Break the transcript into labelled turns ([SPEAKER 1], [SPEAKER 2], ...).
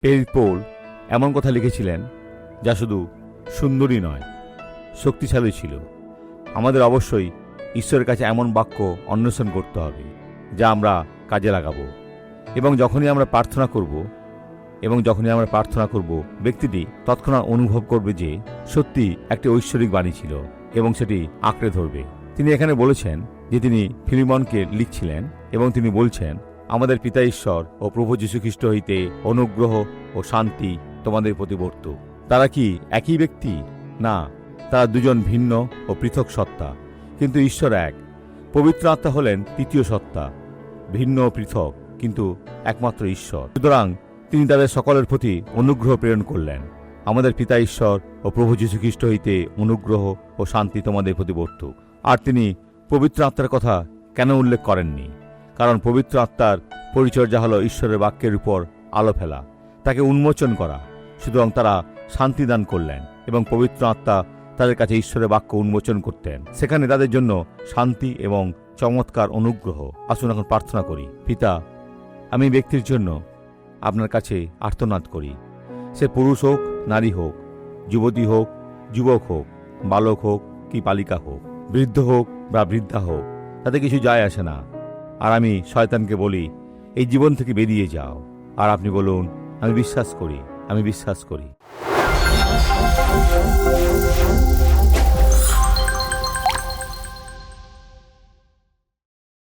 [SPEAKER 1] পেরিত Paul এমন কথা লিখেছিলেন যা শুধু সুন্দরী নয়, শক্তিশালী ছিল। আমাদের অবশ্যই ঈশ্বরের কাছে এমন বাক্য অন্বেষণ করতে হবে যা আমরা কাজে লাগাবো। এবং যখনই আমরা প্রার্থনা করব ব্যক্তিটি তৎক্ষণাৎ অনুভব করবে যে সত্যি একটি ঐশ্বরিক বাণী ছিল এবং সেটি আঁকড়ে ধরবে। তিনি এখানে বলেছেন যে তিনি ফিলিমনকে লিখছিলেন এবং তিনি বলছেন, আমাদের পিতা ঈশ্বর ও প্রভু যীশুখ্রিস্ট হইতে অনুগ্রহ ও শান্তি তোমাদের প্রতি বর্তুক। তারা কি একই ব্যক্তি? না, তারা দুজন ভিন্ন ও পৃথক সত্তা, কিন্তু ঈশ্বর এক। পবিত্র আত্মা হলেন তৃতীয় সত্তা, ভিন্ন ও পৃথক কিন্তু একমাত্র ঈশ্বর। সুতরাং তিনি তাদের সকলের প্রতি অনুগ্রহ প্রেরণ করলেন। আমাদের পিতা ঈশ্বর ও প্রভু যীশুখ্রিস্ট হইতে অনুগ্রহ ও শান্তি তোমাদের প্রতি বর্তুক। আর তিনি পবিত্র আত্মার কথা কেন উল্লেখ করেননি? কারণ পবিত্র আত্মার পরিচর্যা হল ঈশ্বরের বাক্যের উপর আলো ফেলা, তাকে উন্মোচন করা। সুতরাং তারা শান্তি দান করলেন এবং পবিত্র আত্মা তাদের কাছে ঈশ্বরের বাক্য উন্মোচন করতেন। সেখানে তাদের জন্য শান্তি এবং চমৎকার অনুগ্রহ। আসুন এখন প্রার্থনা করি। পিতা, আমি ব্যক্তির জন্য আপনার কাছে আর্তনাদ করি। সে পুরুষ হোক, নারী হোক, যুবতী হোক, যুবক হোক, বালক হোক কি বালিকা হোক, বৃদ্ধ হোক বা বৃদ্ধা হোক, তাতে কিছু যায় আসে না। আর আমি শয়তানকে বলি, এই জীবন থেকে বেরিয়ে যাও। আর আপনি বলুন, আমি বিশ্বাস করি।